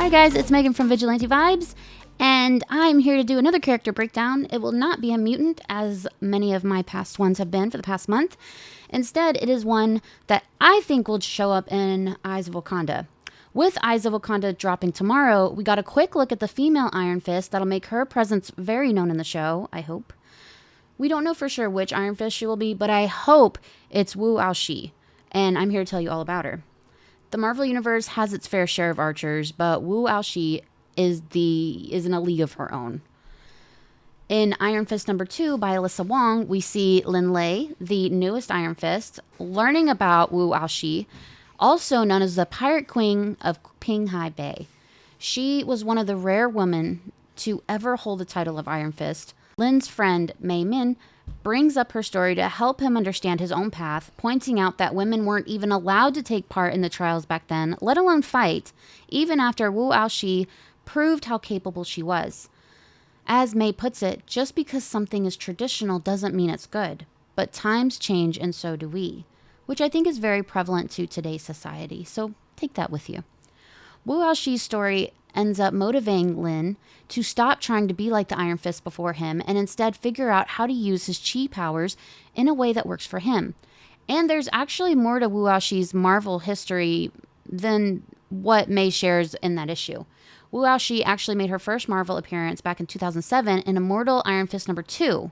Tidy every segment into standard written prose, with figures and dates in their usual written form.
Hi guys, it's Megan from Vigilante Vibes, and I'm here to do another character breakdown. It will not be a mutant, as many of my past ones have been for the past month. Instead, it is one that I think will show up in Eyes of Wakanda. With Eyes of Wakanda dropping tomorrow, we got a quick look at the female Iron Fist that'll make her presence very known in the show, I hope. We don't know for sure which Iron Fist she will be, but I hope it's Wu Ao-Shi, and I'm here to tell you all about her. The Marvel Universe has its fair share of archers, but Wu Ao-Shi is in a league of her own. In Iron Fist number 2 by Alyssa Wong, we see Lin Lei, the newest Iron Fist, learning about Wu Ao-Shi, also known as the Pirate Queen of Pinghai Bay. She was one of the rare women to ever hold the title of Iron Fist. Lin's friend, Mei Min, brings up her story to help him understand his own path, pointing out that women weren't even allowed to take part in the trials back then, let alone fight, even after Wu Ao-Shi proved how capable she was. As Mei puts it, just because something is traditional doesn't mean it's good, but times change and so do we, which I think is very prevalent to today's society, so take that with you. Wu Ao-Shi's story ends up motivating Lin to stop trying to be like the Iron Fist before him and instead figure out how to use his chi powers in a way that works for him. And there's actually more to Wu Ao-Shi's Marvel history than what Mei shares in that issue. Wu Ao-Shi actually made her first Marvel appearance back in 2007 in Immortal Iron Fist number 2.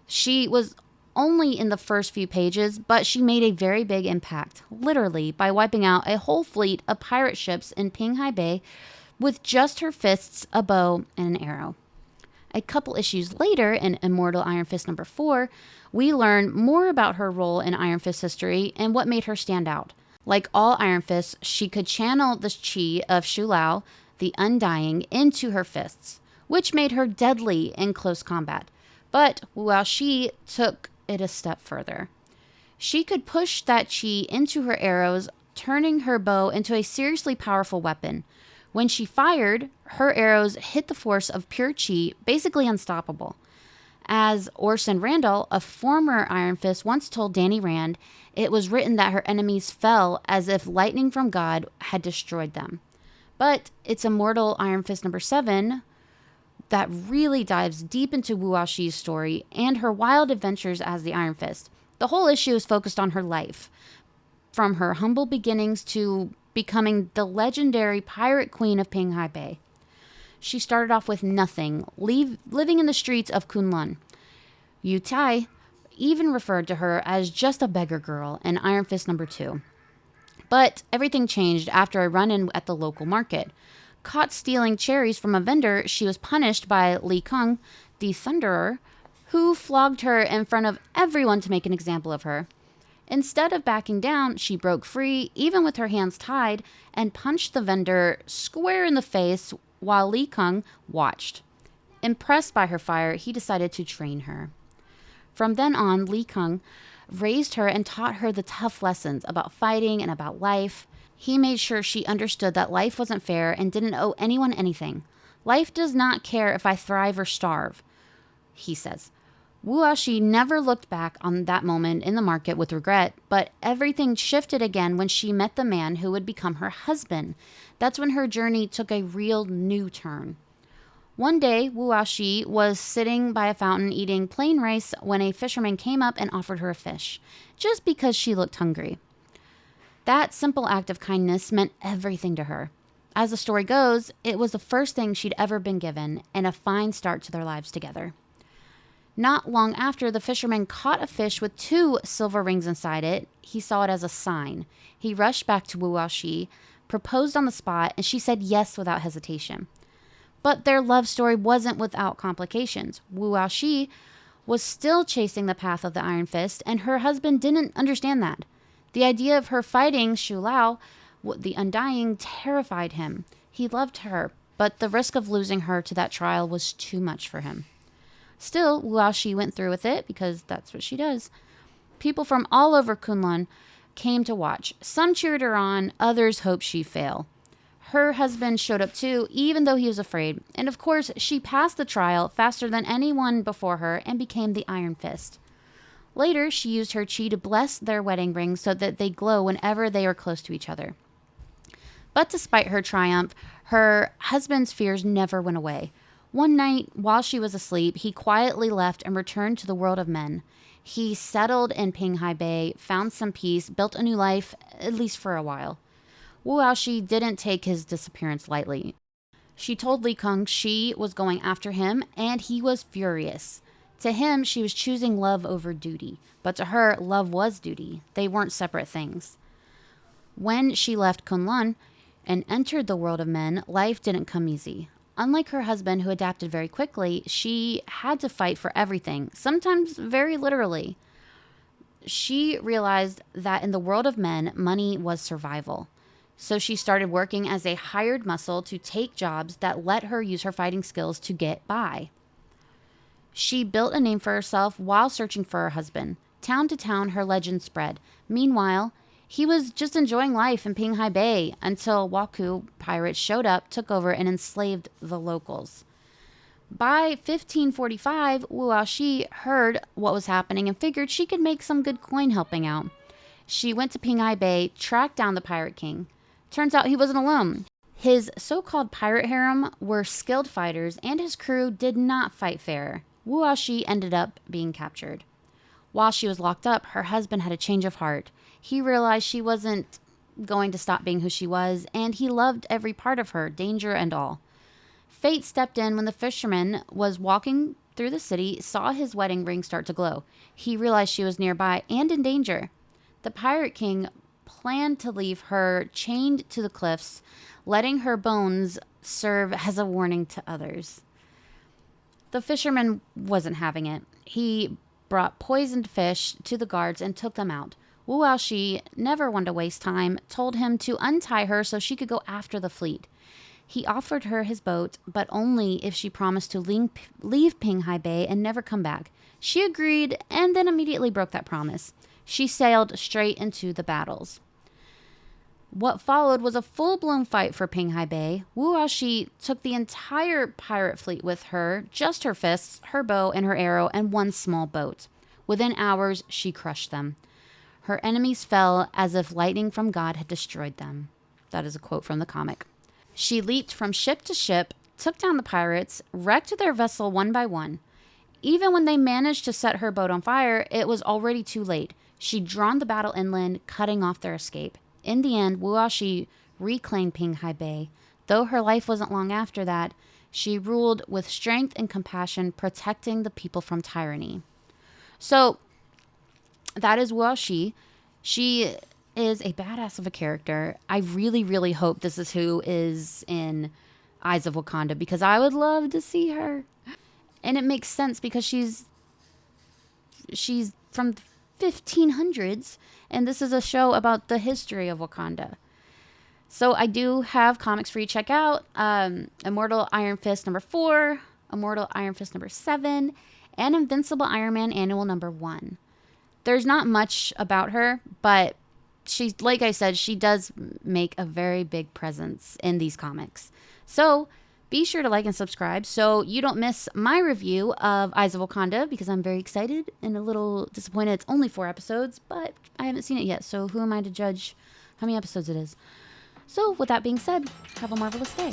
She was only in the first few pages, but she made a very big impact, literally, by wiping out a whole fleet of pirate ships in Pinghai Bay with just her fists, a bow, and an arrow. A couple issues later, in Immortal Iron Fist number 4, we learn more about her role in Iron Fist history and what made her stand out. Like all Iron Fists, she could channel the chi of Shu Lao, the Undying, into her fists, which made her deadly in close combat. But Wu Ao-Shi took it a step further. She could push that chi into her arrows, turning her bow into a seriously powerful weapon. When she fired, her arrows hit the force of pure chi, basically unstoppable. As Orson Randall, a former Iron Fist, once told Danny Rand, it was written that her enemies fell as if lightning from God had destroyed them. But it's Immortal Iron Fist number 7 that really dives deep into Wu Ao-Shi's story and her wild adventures as the Iron Fist. The whole issue is focused on her life, from her humble beginnings to becoming the legendary Pirate Queen of Pinghai Bay. She started off with nothing, living in the streets of Kunlun. Yu Tai even referred to her as just a beggar girl in Iron Fist number 2. But everything changed after a run-in at the local market. Caught stealing cherries from a vendor, she was punished by Li Kung, the Thunderer, who flogged her in front of everyone to make an example of her. Instead of backing down, she broke free, even with her hands tied, and punched the vendor square in the face while Li Kung watched. Impressed by her fire, he decided to train her. From then on, Li Kung raised her and taught her the tough lessons about fighting and about life. He made sure she understood that life wasn't fair and didn't owe anyone anything. Life does not care if I thrive or starve, he says. Wu Ao-Shi never looked back on that moment in the market with regret, but everything shifted again when she met the man who would become her husband. That's when her journey took a real new turn. One day, Wu Ao-Shi was sitting by a fountain eating plain rice when a fisherman came up and offered her a fish, just because she looked hungry. That simple act of kindness meant everything to her. As the story goes, it was the first thing she'd ever been given, and a fine start to their lives together. Not long after, the fisherman caught a fish with 2 silver rings inside it. He saw it as a sign. He rushed back to Wu Ao-Shi, proposed on the spot, and she said yes without hesitation. But their love story wasn't without complications. Wu Ao-Shi was still chasing the path of the Iron Fist, and her husband didn't understand that. The idea of her fighting Shu Lao, the Undying, terrified him. He loved her, but the risk of losing her to that trial was too much for him. Still, Wu Ao-Shi went through with it because that's what she does. People from all over Kunlun came to watch. Some cheered her on, others hoped she'd fail. Her husband showed up too, even though he was afraid. And of course, she passed the trial faster than anyone before her and became the Iron Fist. Later, she used her chi to bless their wedding rings so that they glow whenever they are close to each other. But despite her triumph, her husband's fears never went away. One night, while she was asleep, he quietly left and returned to the world of men. He settled in Pinghai Bay, found some peace, built a new life, at least for a while. Wu Ao-Shi didn't take his disappearance lightly. She told Li Kung she was going after him, and he was furious. To him, she was choosing love over duty, but to her, love was duty. They weren't separate things. When she left Kunlun and entered the world of men, life didn't come easy. Unlike her husband, who adapted very quickly, she had to fight for everything, sometimes very literally. She realized that in the world of men, money was survival. So she started working as a hired muscle to take jobs that let her use her fighting skills to get by. She built a name for herself while searching for her husband. Town to town, her legend spread. Meanwhile, he was just enjoying life in Pinghai Bay until Waku pirates showed up, took over, and enslaved the locals. By 1545, Wu Ao-Shi heard what was happening and figured she could make some good coin helping out. She went to Pinghai Bay, tracked down the pirate king. Turns out he wasn't alone. His so-called pirate harem were skilled fighters, and his crew did not fight fair. Wu Ao-Shi ended up being captured. While she was locked up, her husband had a change of heart. He realized she wasn't going to stop being who she was, and he loved every part of her, danger and all. Fate stepped in when the fisherman was walking through the city, saw his wedding ring start to glow. He realized she was nearby and in danger. The pirate king planned to leave her chained to the cliffs, letting her bones serve as a warning to others. The fisherman wasn't having it. He brought poisoned fish to the guards and took them out. Wu Ao-Shi, never one to waste time, told him to untie her so she could go after the fleet. He offered her his boat, but only if she promised to leave Pinghai Bay and never come back. She agreed and then immediately broke that promise. She sailed straight into the battles. What followed was a full-blown fight for Pinghai Bay. Wu Ao-Shi took the entire pirate fleet with her, just her fists, her bow, and her arrow, and one small boat. Within hours, she crushed them. Her enemies fell as if lightning from God had destroyed them. That is a quote from the comic. She leaped from ship to ship, took down the pirates, wrecked their vessel one by one. Even when they managed to set her boat on fire, it was already too late. She'd drawn the battle inland, cutting off their escape. In the end, Wu Ao-Shi reclaimed Pinghai Bay. Though her life wasn't long after that, she ruled with strength and compassion, protecting the people from tyranny. So, that is Wu Ao-Shi. She is a badass of a character. I really, really hope this is who is in Eyes of Wakanda, because I would love to see her. And it makes sense because she's from the 1500s, and this is a show about the history of Wakanda. So I do have comics for you to check out. Immortal Iron Fist number 4, Immortal Iron Fist number 7, and Invincible Iron Man Annual number 1. There's not much about her, but she, like I said, she does make a very big presence in these comics. So be sure to like and subscribe so you don't miss my review of Eyes of Wakanda, because I'm very excited and a little disappointed. It's only 4 episodes, but I haven't seen it yet, so who am I to judge how many episodes it is? So with that being said, have a marvelous day.